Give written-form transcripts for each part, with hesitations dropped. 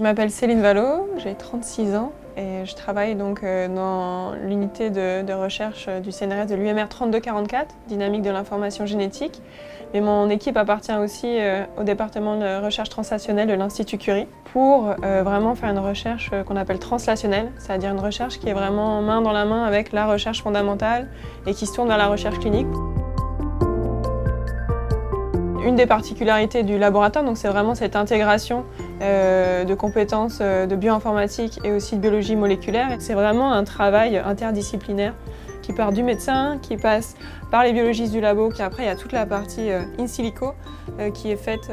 Je m'appelle Céline Vallot, j'ai 36 ans et je travaille donc dans l'unité de recherche du CNRS de l'UMR 3244, dynamique de l'information génétique. Mais mon équipe appartient aussi au département de recherche translationnelle de l'Institut Curie pour vraiment faire une recherche qu'on appelle translationnelle, c'est-à-dire une recherche qui est vraiment main dans la main avec la recherche fondamentale et qui se tourne vers la recherche clinique. Une des particularités du laboratoire, c'est vraiment cette intégration de compétences de bioinformatique et aussi de biologie moléculaire. C'est vraiment un travail interdisciplinaire qui part du médecin, qui passe par les biologistes du labo, puis après il y a toute la partie in silico qui est faite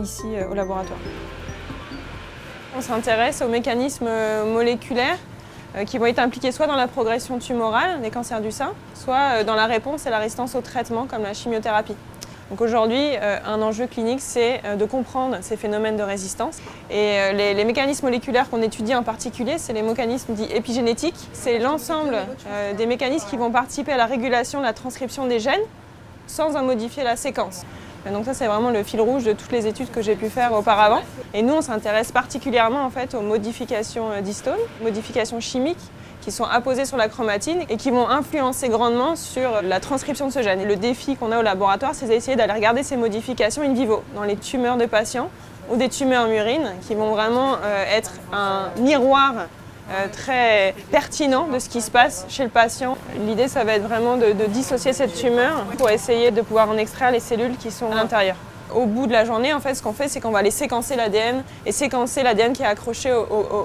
ici au laboratoire. On s'intéresse aux mécanismes moléculaires qui vont être impliqués soit dans la progression tumorale des cancers du sein, soit dans la réponse et la résistance au traitement comme la chimiothérapie. Donc aujourd'hui, un enjeu clinique, c'est de comprendre ces phénomènes de résistance. Et les mécanismes moléculaires qu'on étudie en particulier, c'est les mécanismes dits épigénétiques. C'est l'ensemble des mécanismes qui vont participer à la régulation de la transcription des gènes sans en modifier la séquence. Et donc ça, c'est vraiment le fil rouge de toutes les études que j'ai pu faire auparavant. Et nous, on s'intéresse particulièrement en fait, aux modifications d'histones, modifications chimiques, qui sont apposées sur la chromatine et qui vont influencer grandement sur la transcription de ce gène. Et le défi qu'on a au laboratoire, c'est d'essayer d'aller regarder ces modifications in vivo, dans les tumeurs de patients ou des tumeurs murines, qui vont vraiment être un miroir très pertinent de ce qui se passe chez le patient. L'idée, ça va être vraiment de dissocier cette tumeur pour essayer de pouvoir en extraire les cellules qui sont à l'intérieur. Au bout de la journée, en fait, ce qu'on fait, c'est qu'on va aller séquencer l'ADN et séquencer l'ADN qui est accroché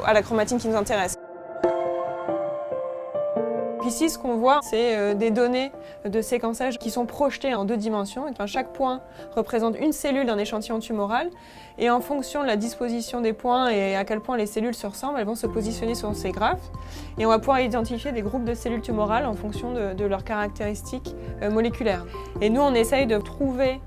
à la chromatine qui nous intéresse. Ici, ce qu'on voit, c'est des données de séquençage qui sont projetées en 2 dimensions. Chaque point représente une cellule d'un échantillon tumoral. Et en fonction de la disposition des points et à quel point les cellules se ressemblent, elles vont se positionner sur ces graphes. Et on va pouvoir identifier des groupes de cellules tumorales en fonction de leurs caractéristiques moléculaires. Et nous, on essaye de trouver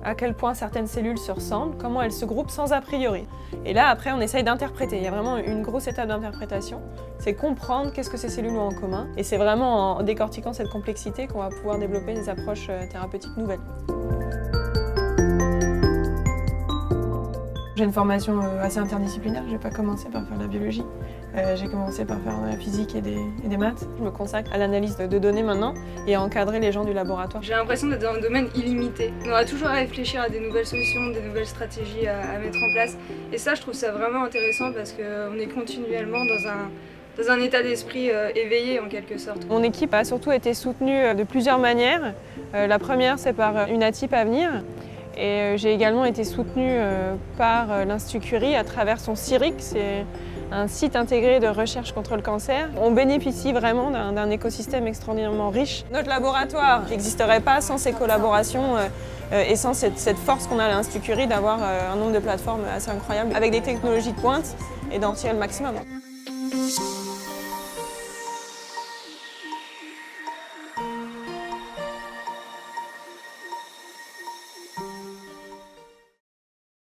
à quel point certaines cellules se ressemblent, comment elles se groupent sans a priori. Et là, après, on essaye d'interpréter. Il y a vraiment une grosse étape d'interprétation. C'est comprendre qu'est-ce que ces cellules ont en commun. Et c'est vraiment en décortiquant cette complexité qu'on va pouvoir développer des approches thérapeutiques nouvelles. J'ai une formation assez interdisciplinaire. Je n'ai pas commencé par faire de la biologie. J'ai commencé par faire de la physique et des maths. Je me consacre à l'analyse de données maintenant et à encadrer les gens du laboratoire. J'ai l'impression d'être dans un domaine illimité. On aura toujours à réfléchir à des nouvelles solutions, des nouvelles stratégies à mettre en place. Et ça, je trouve ça vraiment intéressant parce qu'on est continuellement dans un état d'esprit éveillé en quelque sorte. Mon équipe a surtout été soutenue de plusieurs manières. La première, c'est par une ATIP Avenir. Et j'ai également été soutenue par l'Institut Curie à travers son CIRIC, c'est un site intégré de recherche contre le cancer. On bénéficie vraiment d'un écosystème extraordinairement riche. Notre laboratoire n'existerait pas sans ces collaborations et sans cette force qu'on a à l'Institut Curie d'avoir un nombre de plateformes assez incroyable avec des technologies de pointe et d'en tirer le maximum.